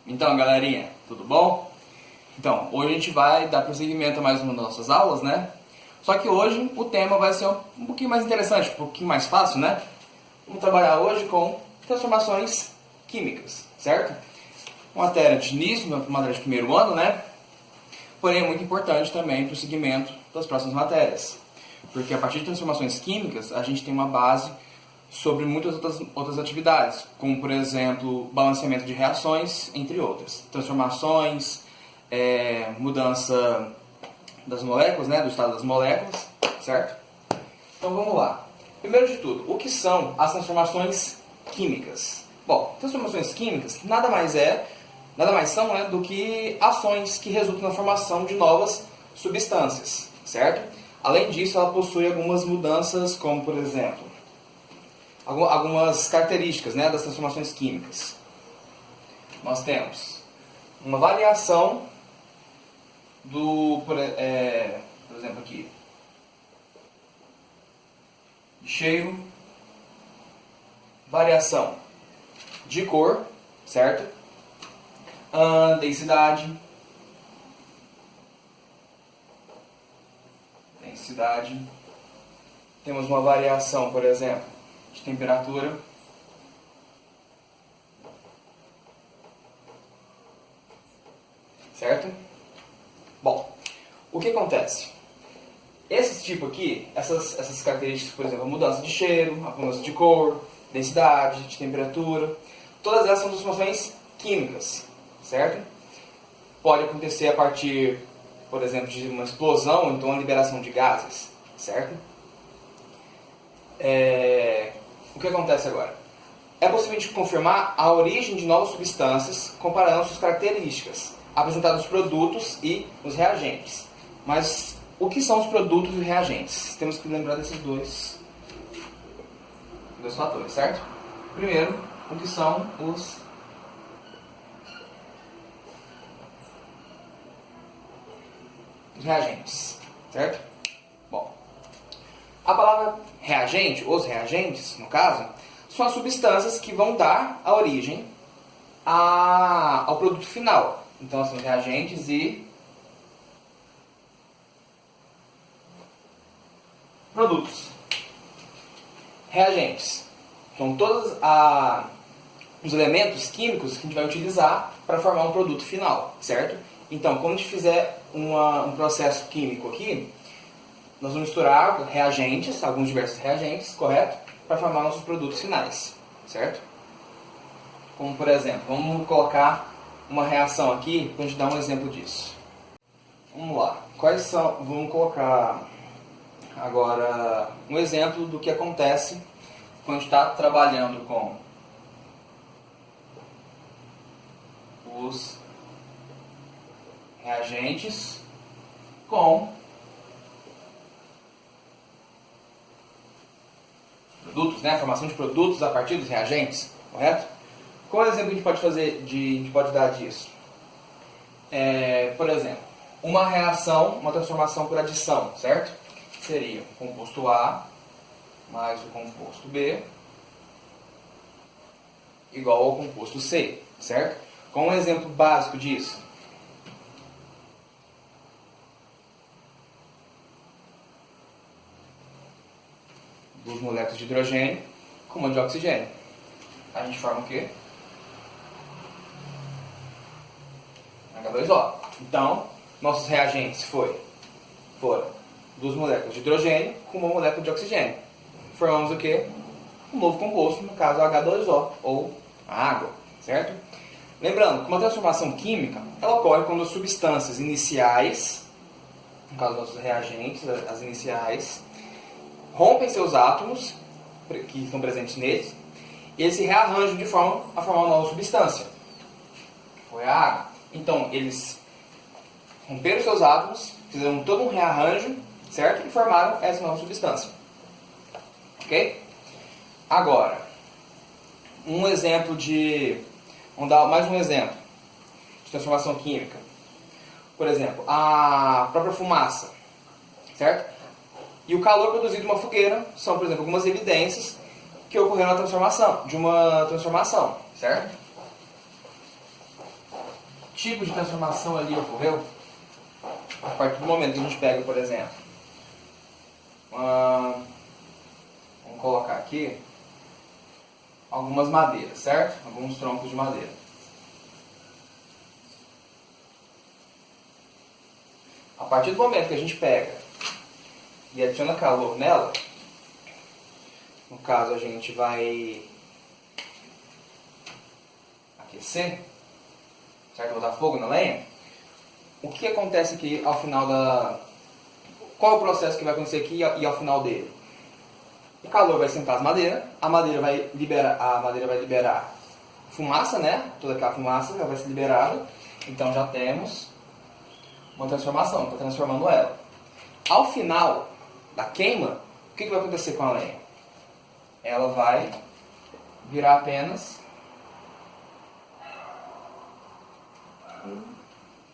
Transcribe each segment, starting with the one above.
Então, galerinha, tudo bom? Então, hoje a gente vai dar prosseguimento a mais uma das nossas aulas, né? Só que hoje o tema vai ser um pouquinho mais interessante, um pouquinho mais fácil, né? Vamos trabalhar hoje com transformações químicas, certo? Uma matéria de início, uma matéria de primeiro ano, né? Porém, é muito importante também para o seguimento das próximas matérias. Porque a partir de transformações químicas, a gente tem uma base sobre muitas outras atividades, como, por exemplo, balanceamento de reações, entre outras. Transformações, mudança das moléculas, né, do estado das moléculas, certo? Então vamos lá. Primeiro de tudo, o que são as transformações químicas? Bom, transformações químicas nada mais são, né, do que ações que resultam na formação de novas substâncias, certo? Além disso, ela possui algumas mudanças, como por exemplo, algumas características, né, das transformações químicas. Nós temos uma variação por exemplo aqui, cheiro, variação de cor, certo? Densidade, temos uma variação, por exemplo, de temperatura, certo? Bom, o que acontece? Esse tipo aqui, essas características, por exemplo, a mudança de cheiro, a mudança de cor, densidade, de temperatura, todas essas são transformações químicas, certo? Pode acontecer a partir, por exemplo, de uma explosão, ou então a liberação de gases, certo? O que acontece agora? É possível de confirmar a origem de novas substâncias comparando suas características, apresentando os produtos e os reagentes. Mas o que são os produtos e reagentes? Temos que lembrar desses dois fatores, certo? Primeiro, o que são os reagentes, certo? Bom, a palavra reagente, os reagentes, no caso, são as substâncias que vão dar a origem ao produto final. Então, são reagentes e produtos. Reagentes são todos os elementos químicos que a gente vai utilizar para formar um produto final, certo? Então, quando a gente fizer um processo químico aqui, nós vamos misturar reagentes, alguns diversos reagentes, correto? Para formar nossos produtos finais, certo? Como, por exemplo, vamos colocar uma reação aqui para a gente dar um exemplo disso. Vamos lá. Vamos colocar agora um exemplo do que acontece quando a gente está trabalhando com os reagentes com produtos, né? A formação de produtos a partir dos reagentes, correto? Qual é o exemplo que a gente pode dar disso? Por exemplo, uma reação, uma transformação por adição, certo? Seria o composto A mais o composto B igual ao composto C, certo? Qual é um exemplo básico disso? Duas moléculas de hidrogênio com uma de oxigênio. A gente forma o quê? H2O. Então, nossos reagentes foram duas moléculas de hidrogênio com uma molécula de oxigênio. Formamos o quê? Um novo composto, no caso H2O, ou a água, certo? Lembrando que uma transformação química ela ocorre quando as substâncias iniciais, no caso dos nossos reagentes, as iniciais, rompem seus átomos, que estão presentes neles, e eles se rearranjam de forma a formar uma nova substância, que foi a água. Então, eles romperam seus átomos, fizeram todo um rearranjo, certo? E formaram essa nova substância. Ok? Agora, vamos dar mais um exemplo de transformação química. Por exemplo, a própria fumaça, certo? E o calor produzido de uma fogueira são, por exemplo, algumas evidências que ocorreram de uma transformação, certo? tipo de transformação ali ocorreu a partir do momento que a gente pega, por exemplo, vamos colocar aqui algumas madeiras, certo? Alguns troncos de madeira. A partir do momento que a gente pega e adiciona calor nela, no caso a gente vai aquecer, certo? Botar fogo na lenha. O que acontece aqui ao final da... Qual é o processo que vai acontecer aqui e ao final dele? O calor vai esquentar as madeiras, a madeira vai liberar fumaça, né? Toda aquela fumaça já vai ser liberada. Então já temos uma transformação, está transformando ela. Ao final da queima, o que vai acontecer com a lenha? Ela vai virar apenas um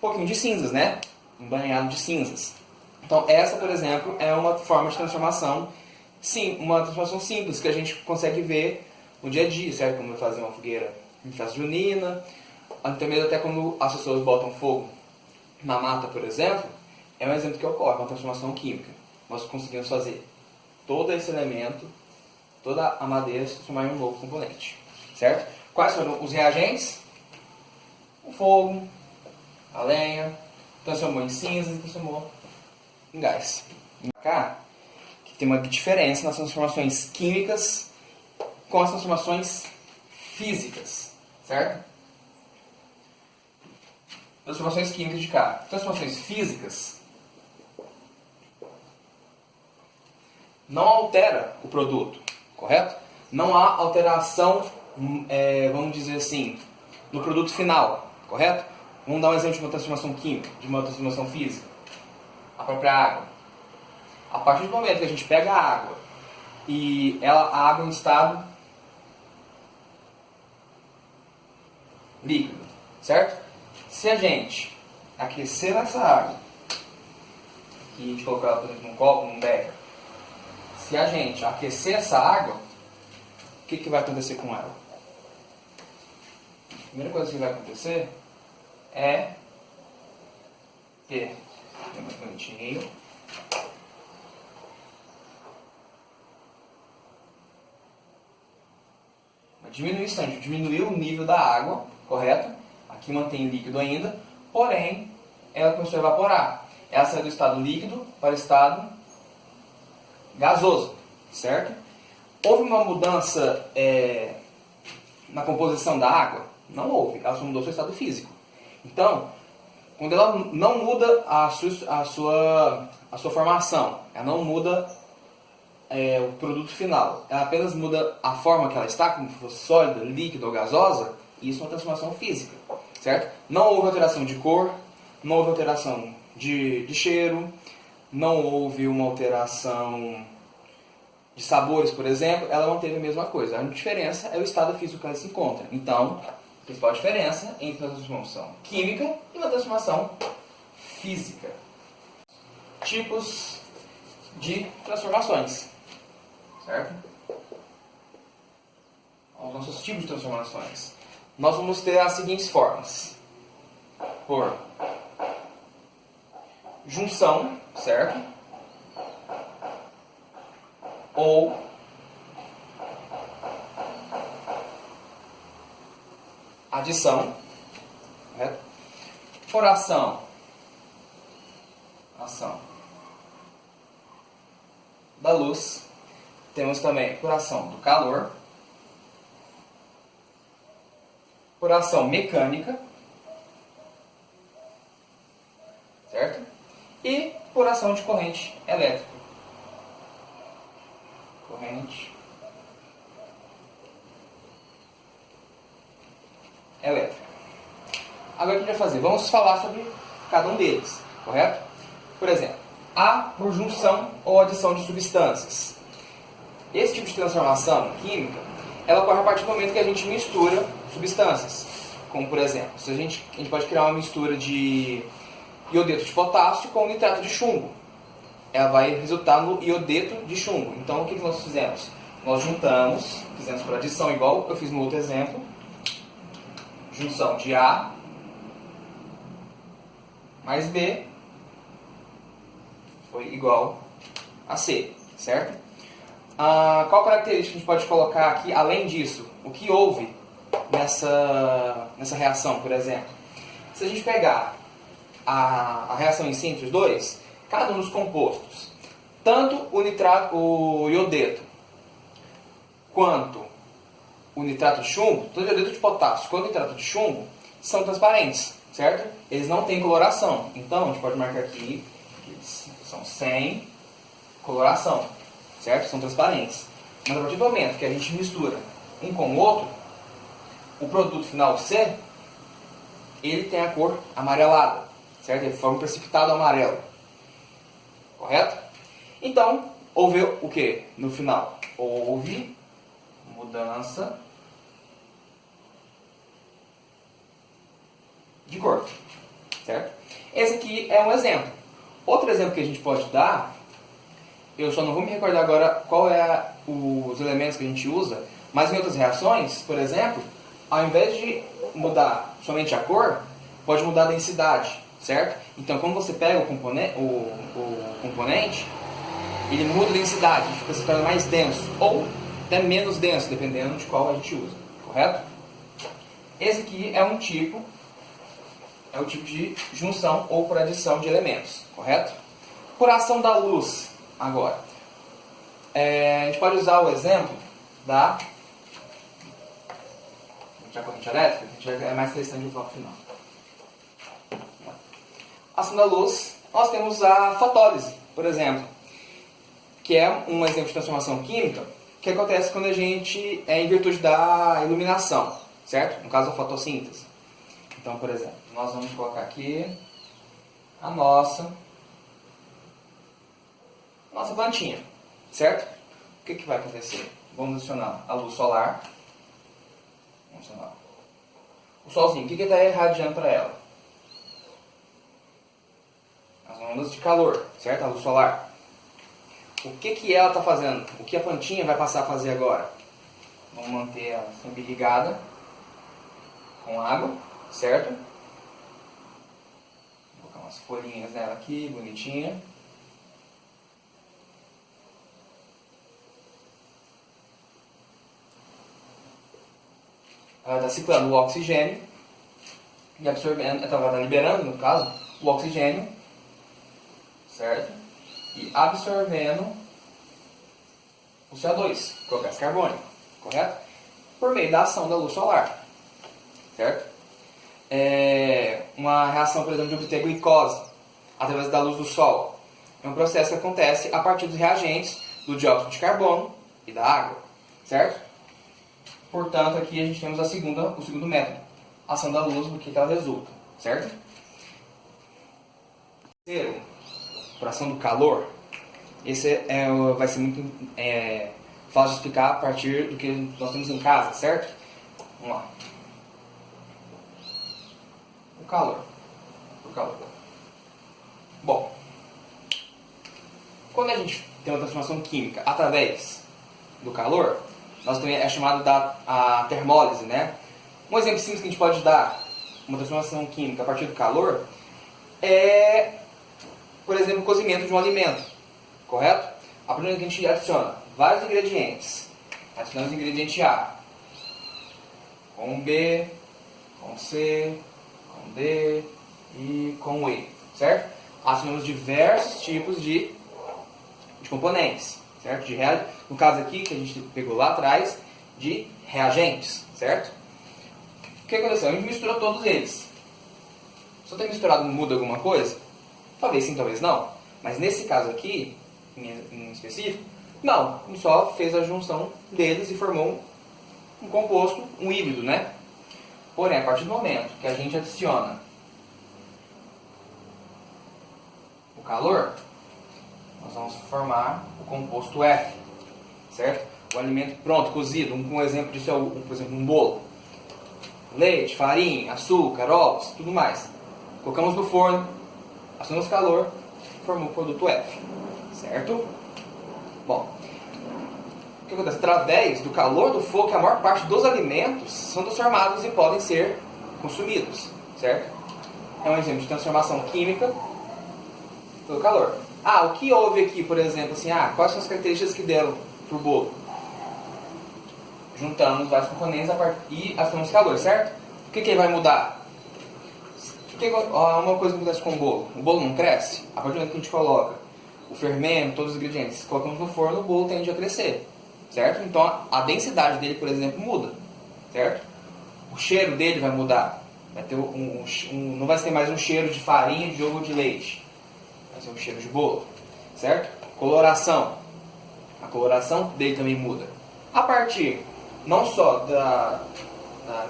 pouquinho de cinzas, né? Um banhado de cinzas. Então essa, por exemplo, é uma forma de transformação, sim, uma transformação simples que a gente consegue ver no dia a dia, certo? Como fazer uma fogueira em festa junina, até mesmo até quando as pessoas botam fogo na mata, por exemplo, é um exemplo que ocorre, uma transformação química. Nós conseguimos fazer todo esse elemento, toda a madeira se transformar em um novo componente, certo? Quais foram os reagentes? O fogo, a lenha, transformou em cinzas e transformou em gás. Cá, que tem uma diferença nas transformações químicas com as transformações físicas, certo? Transformações químicas de cá. Transformações físicas não altera o produto, correto? Não há alteração, vamos dizer assim, no produto final, correto? Vamos dar um exemplo de uma transformação química, de uma transformação física. A própria água. A partir do momento que a gente pega a água e a água em estado líquido, certo? Se a gente aquecer essa água, que a gente colocar ela, por exemplo, num copo, num becker, se a gente aquecer essa água, o que vai acontecer com ela? A primeira coisa que vai acontecer é ter um minutinho. Uma diminuição, diminuiu o nível da água, correto? Aqui mantém líquido ainda, porém ela começou a evaporar. Ela saiu do estado líquido para o estado gasoso, certo? Houve uma mudança na composição da água? Não houve, ela só mudou seu estado físico. Então, quando ela não muda a sua formação, ela não muda o produto final, ela apenas muda a forma que ela está, como se fosse sólida, líquida ou gasosa, isso é uma transformação física, certo? Não houve alteração de cor, não houve alteração de cheiro, não houve uma alteração de sabores, por exemplo, ela manteve a mesma coisa. A única diferença é o estado físico que ela se encontra. Então, a principal diferença entre uma transformação química e uma transformação física. Tipos de transformações, certo? Os nossos tipos de transformações. Nós vamos ter as seguintes formas. Por junção, certo? Ou adição, correto? Por ação da luz. Temos também por ação do calor, por ação mecânica, certo? E por ação de corrente elétrica. Corrente elétrica. Agora o que a gente vai fazer? Vamos falar sobre cada um deles, correto? Por exemplo, a por junção ou adição de substâncias. Esse tipo de transformação química, ela ocorre a partir do momento que a gente mistura substâncias. Como, por exemplo, se a gente pode criar uma mistura de iodeto de potássio com nitrato de chumbo. Ela vai resultar no iodeto de chumbo. Então, o que nós fizemos? Nós fizemos por adição, igual eu fiz no outro exemplo. Junção de A mais B foi igual a C, certo? Qual característica a gente pode colocar aqui, além disso? O que houve nessa reação, por exemplo? Se a gente pegar a reação em si entre os dois, cada um dos compostos, tanto o iodeto quanto o nitrato de chumbo, tanto o iodeto de potássio quanto o nitrato de chumbo, são transparentes, certo? Eles não têm coloração. Então, a gente pode marcar aqui que eles são sem coloração, certo? São transparentes. Mas a partir do momento que a gente mistura um com o outro, o produto final C, ele tem a cor amarelada, certo? Ele forma um precipitado amarelo. Correto? Então, houve o que no final? Houve mudança de cor, certo? Esse aqui é um exemplo. Outro exemplo que a gente pode dar, eu só não vou me recordar agora qual é os elementos que a gente usa, mas em outras reações, por exemplo, ao invés de mudar somente a cor, pode mudar a densidade, certo? Então, quando você pega o componente, ele muda a densidade, fica se torna mais denso, ou até menos denso, dependendo de qual a gente usa, correto? Esse aqui é o tipo de junção ou por adição de elementos, correto? Por ação da luz, agora, a gente pode usar o exemplo da corrente elétrica, a gente vai mais interessante no final. Ação da luz, nós temos a fotólise, por exemplo, que é um exemplo de transformação química que acontece quando a gente em virtude da iluminação, certo? No caso, a fotossíntese. Então, por exemplo, nós vamos colocar aqui a nossa plantinha, certo? O que vai acontecer? Vamos adicionar a luz solar. Vamos adicionar o solzinho. O que está irradiando para ela? As ondas de calor, certo? A luz solar. O que ela está fazendo? O que a plantinha vai passar a fazer agora? Vamos manter ela sempre irrigada com água, certo? Vou colocar umas folhinhas nela aqui, bonitinha. Ela está ciclando o oxigênio e absorvendo, então ela está liberando, no caso, o oxigênio, certo? E absorvendo o CO2, que é o gás carbônico, correto? Por meio da ação da luz solar, certo? Uma reação, por exemplo, de obter glicose através da luz do sol. É um processo que acontece a partir dos reagentes do dióxido de carbono e da água, certo? Portanto, aqui a gente temos o segundo método, a ação da luz, do que ela resulta, certo? Terceiro, por ação do calor, esse vai ser muito fácil de explicar a partir do que nós temos em casa, certo? Vamos lá. O calor. Bom, quando a gente tem uma transformação química através do calor, nós também é chamado a termólise, né? Um exemplo simples que a gente pode dar, uma transformação química a partir do calor, é, por exemplo, o cozimento de um alimento, correto? A partir do que a gente adiciona vários ingredientes, adicionamos o ingrediente A, com B, com C, com D e com E, certo? Adicionamos diversos tipos de componentes, certo? No caso aqui, que a gente pegou lá atrás, de reagentes, certo? O que aconteceu? A gente misturou todos eles. Se eu ter misturado, muda alguma coisa? Talvez sim, talvez não. Mas nesse caso aqui, em específico, não. A gente só fez a junção deles e formou um composto, um híbrido, né? Porém, a partir do momento que a gente adiciona o calor, nós vamos formar o composto F, certo? O alimento pronto, cozido. Um exemplo disso é, por exemplo, um bolo. Leite, farinha, açúcar, ovos, tudo mais. Colocamos no forno, acionamos calor, formou o produto F, certo? Bom, o que acontece? Através do calor do fogo, que a maior parte dos alimentos são transformados e podem ser consumidos, certo? é um exemplo de transformação química pelo calor. Ah, o que houve aqui, por exemplo, assim, quais são as características que deram para o bolo? Juntamos vários componentes e acionamos calor, certo? O que ele vai mudar? Uma coisa que acontece com o bolo não cresce. A partir do momento que a gente coloca o fermento, todos os ingredientes, colocamos no forno, o bolo tende a crescer, certo? Então a densidade dele, por exemplo, muda, certo? O cheiro dele vai mudar. Vai ter não vai ser mais um cheiro de farinha, de ovo ou de leite. Vai ser um cheiro de bolo, certo? Coloração. A coloração dele também muda. A partir não só da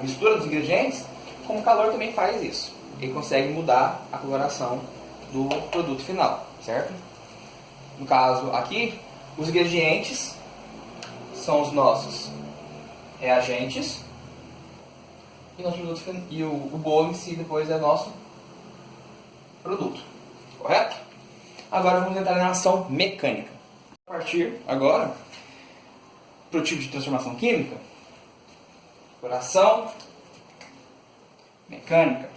mistura dos ingredientes, como o calor também faz isso. Ele consegue mudar a coloração do produto final, certo? No caso aqui, os ingredientes são os nossos reagentes e o bolo em si depois é nosso produto, correto? Agora vamos entrar na ação mecânica. A partir agora, para o tipo de transformação química, ação mecânica.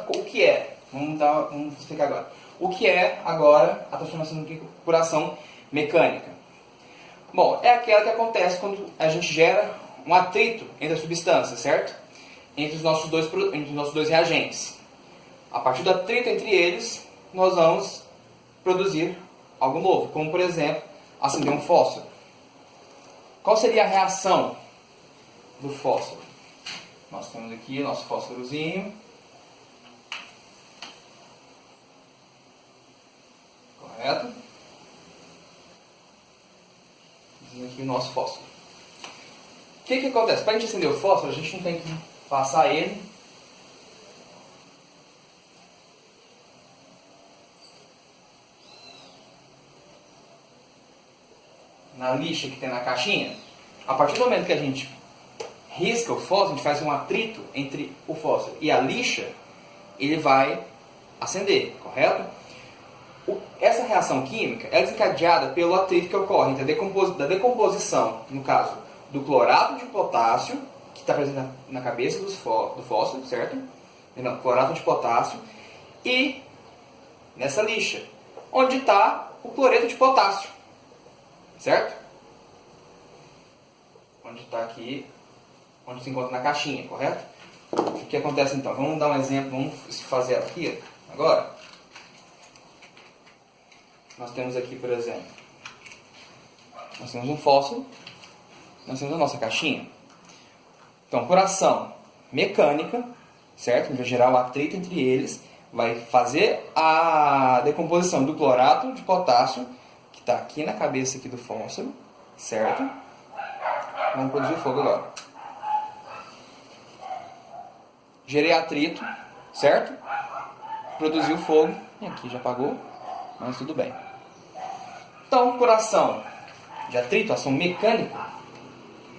O que é? Vamos explicar agora. O que é agora a transformação por ação mecânica? Bom, é aquela que acontece quando a gente gera um atrito entre as substâncias, certo? Entre os nossos dois reagentes. A partir do atrito entre eles, nós vamos produzir algo novo, como por exemplo, acender um fósforo. Qual seria a reação do fósforo? Nós temos aqui o nosso fósforozinho. Correto? Temos aqui o nosso fósforo. O que acontece? Para a gente acender o fósforo, a gente não tem que passar ele na lixa que tem na caixinha. A partir do momento que a gente risca o fósforo, a gente faz um atrito entre o fósforo e a lixa, ele vai acender, correto? Essa reação química é desencadeada pelo atrito que ocorre entre da decomposição, no caso, do clorato de potássio, que está presente na cabeça do fósforo, certo? Não, clorato de potássio, e nessa lixa, onde está o cloreto de potássio, certo? Onde está aqui, onde se encontra na caixinha, correto? O que acontece então? Vamos dar um exemplo, vamos fazer aqui agora. Nós temos aqui, por exemplo, nós temos um fósforo, nós temos a nossa caixinha. Então, por ação mecânica, certo? Vai gerar o atrito entre eles, vai fazer a decomposição do clorato de potássio, que está aqui na cabeça aqui do fósforo, certo? Vamos produzir o fogo agora. Gerei atrito, certo? Produzi o fogo, e aqui já apagou, mas tudo bem. Então, por ação de atrito, ação mecânica,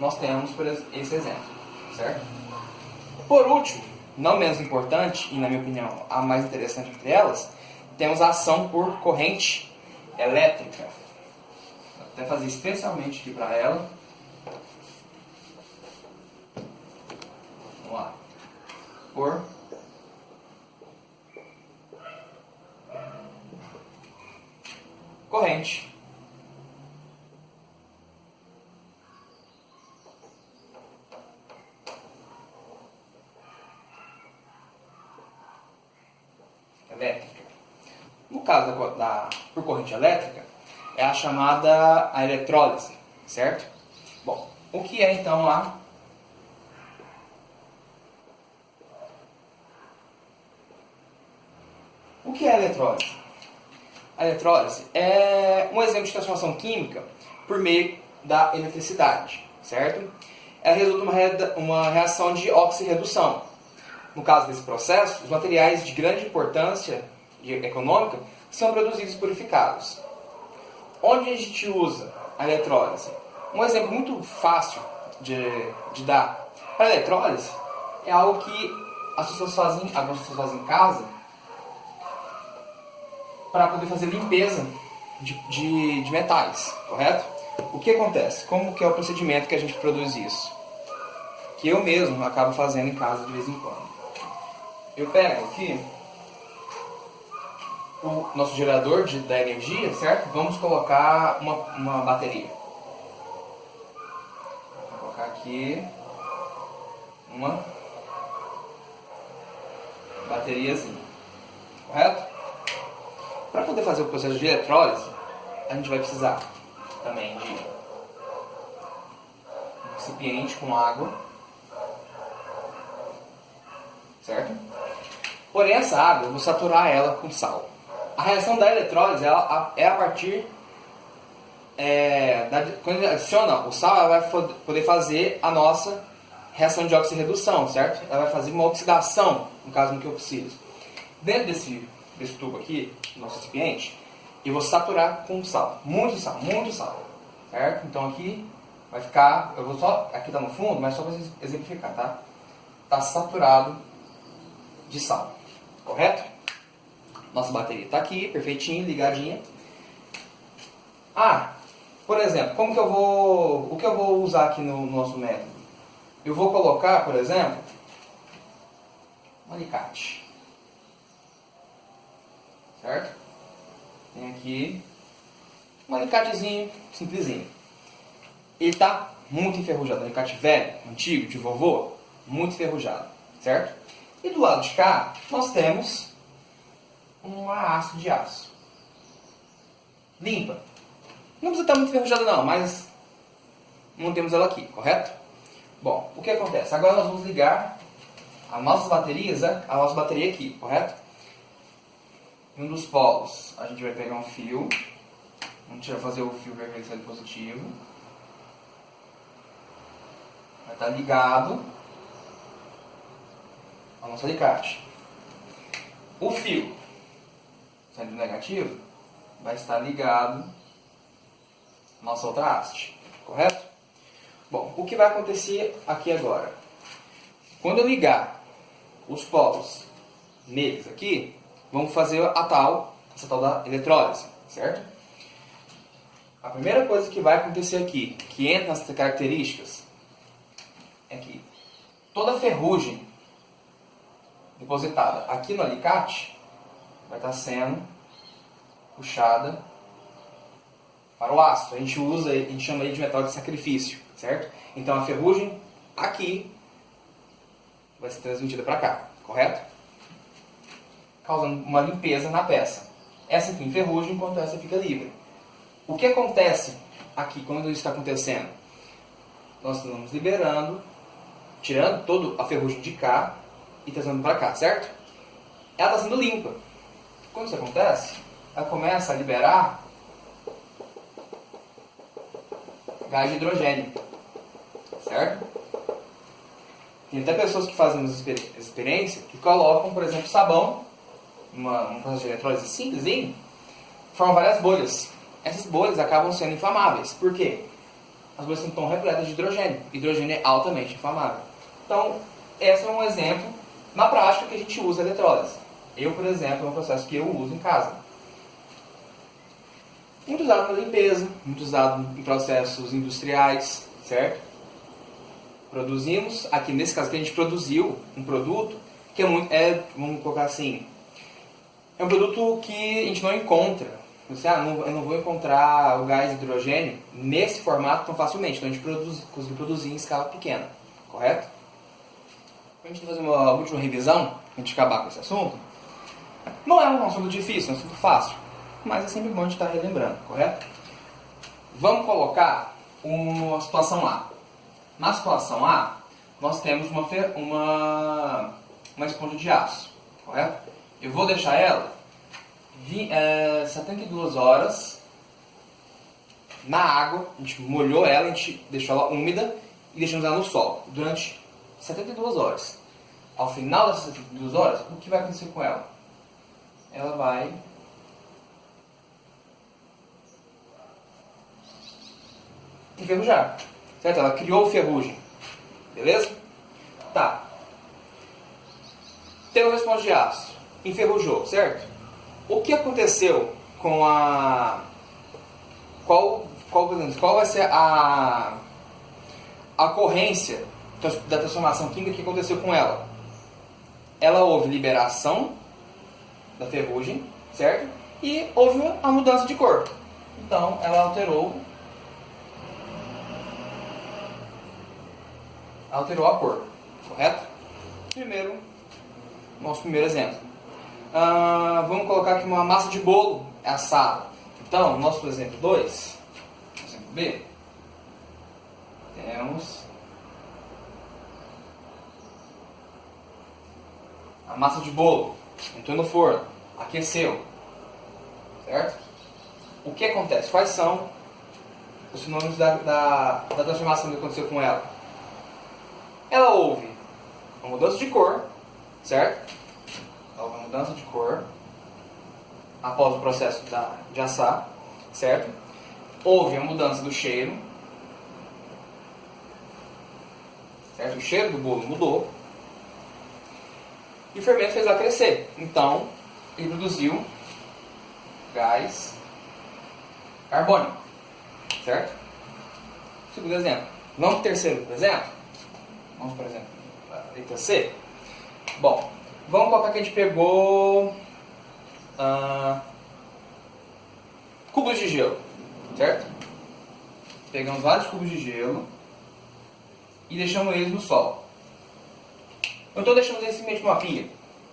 nós temos por esse exemplo, certo? Por último, não menos importante, e na minha opinião a mais interessante entre elas, temos a ação por corrente elétrica. Vou até fazer especialmente aqui para ela. Vamos lá. Por corrente elétrica. No caso por corrente elétrica, é a chamada a eletrólise, certo? Bom, o que é então O que é a eletrólise? A eletrólise é um exemplo de transformação química por meio da eletricidade, certo? Ela resulta uma reação de oxirredução. No caso desse processo, os materiais de grande importância econômica são produzidos e purificados. Onde a gente usa a eletrólise? Um exemplo muito fácil de dar para a eletrólise é algo que algumas pessoas fazem em casa para poder fazer limpeza de metais, correto? O que acontece? Como que é o procedimento que a gente produz isso? Que eu mesmo acabo fazendo em casa de vez em quando. Eu pego aqui o nosso gerador da energia, certo? Vamos colocar uma bateria. Vou colocar aqui uma bateriazinha, correto? Para poder fazer o processo de eletrólise, a gente vai precisar também de um recipiente com água, certo? Porém, essa água, eu vou saturar ela com sal. A reação da eletrólise é a partir... quando a gente adiciona o sal, ela vai poder fazer a nossa reação de oxirredução, certo? Ela vai fazer uma oxidação, no caso no que eu preciso. Dentro desse tubo aqui, nosso recipiente, eu vou saturar com sal, muito sal, certo? Então aqui vai ficar, eu vou só, aqui tá no fundo, mas só para exemplificar, tá? Tá saturado de sal, correto? Nossa bateria está aqui, perfeitinho, ligadinha. Por exemplo, o que eu vou usar aqui no nosso método? Eu vou colocar, por exemplo, um alicate, certo? Tem aqui um alicatezinho simplesinho. Ele está muito enferrujado, um alicate velho, antigo, de vovô, muito enferrujado, certo? E do lado de cá, nós temos uma haste de aço. Limpa. Não precisa estar muito enferrujada não, mas mantemos ela aqui, correto? Bom, o que acontece? Agora nós vamos ligar as nossas baterias, a nossa bateria aqui, correto? Em um dos polos, a gente vai pegar um fio. Vamos fazer o fio vermelho positivo. Vai estar ligado ao nosso alicate. O fio sendo negativo vai estar ligado à nossa outra haste, correto? Bom, o que vai acontecer aqui agora? Quando eu ligar os polos neles aqui, vamos fazer essa tal da eletrólise, certo? A primeira coisa que vai acontecer aqui, que entra nas características, é que toda a ferrugem depositada aqui no alicate vai estar sendo puxada para o ácido. A gente chama ele de metal de sacrifício, certo? Então a ferrugem aqui vai ser transmitida para cá, correto? Causando uma limpeza na peça. Essa aqui enferruja enquanto essa fica livre. O que acontece aqui quando isso está acontecendo? Nós estamos liberando, tirando toda a ferrugem de cá e trazendo para cá, certo? Ela está sendo limpa. Quando isso acontece, ela começa a liberar gás de hidrogênio, certo? Tem até pessoas que fazem essa experiência que colocam, por exemplo, sabão, um processo de eletrólise simples, formam várias bolhas. Essas bolhas acabam sendo inflamáveis. Por quê? As bolhas estão repletas de hidrogênio. Hidrogênio é altamente inflamável. Então, esse é um exemplo na prática que a gente usa a eletrólise. Eu, por exemplo, é um processo que eu uso em casa. Muito usado na limpeza, muito usado em processos industriais, certo? Produzimos, aqui nesse caso que a gente produziu um produto que vamos colocar assim, é um produto que a gente não encontra. Eu não vou encontrar o gás de hidrogênio nesse formato tão facilmente. Então a gente conseguiu produzir em escala pequena, correto? Para a gente fazer uma última revisão, para a gente acabar com esse assunto, não é um assunto difícil, é um assunto fácil, mas é sempre bom a gente estar relembrando, correto? Vamos colocar uma situação A. Na situação A, nós temos uma esponja de aço, correto? Eu vou deixar ela 72 horas na água, a gente molhou ela, a gente deixou ela úmida e deixamos ela no sol durante 72 horas. Ao final dessas 72 horas, o que vai acontecer com ela? Ela vai enferrujar, certo? Ela criou ferrugem, beleza? Tá. Temos a esponja de aço, enferrujou, certo? O que aconteceu com qual vai ser a ocorrência da transformação química que aconteceu com ela? Ela houve liberação da ferrugem, certo? E houve a mudança de cor. Então, ela alterou a cor, correto? Nosso primeiro exemplo. Vamos colocar aqui uma massa de bolo assada. Então, nosso exemplo 2, exemplo B, temos a massa de bolo, entrou no forno, aqueceu, certo? O que acontece? Quais são os sinônimos da transformação que aconteceu com ela? Ela houve uma mudança de cor, certo? Houve uma mudança de cor após o processo de assar, certo? Houve a mudança do cheiro, certo? O cheiro do bolo mudou. E o fermento fez ela crescer. Então, ele produziu gás carbônico, certo? Segundo exemplo. Vamos para o terceiro exemplo? Vamos, por exemplo, a letra C. Bom, vamos colocar que a gente pegou cubos de gelo, certo? Pegamos vários cubos de gelo e deixamos eles no sol. Ou então deixamos ele em cima de uma pia.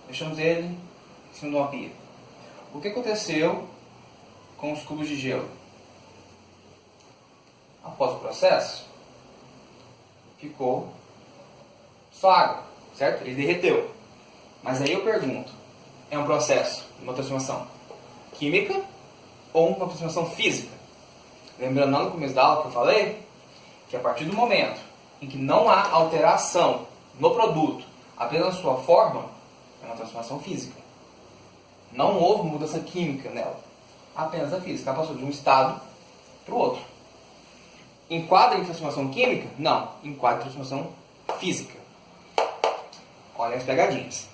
Deixamos ele em cima de uma pia. O que aconteceu com os cubos de gelo? Após o processo, ficou só água, certo? Ele derreteu. Mas aí eu pergunto, é um processo, uma transformação química ou uma transformação física? Lembrando lá no começo da aula que eu falei, que a partir do momento em que não há alteração no produto, apenas sua forma, é uma transformação física. Não houve mudança química nela, apenas a física. Ela passou de um estado para o outro. Enquadra em transformação química? Não, enquadra em transformação física. Olha as pegadinhas.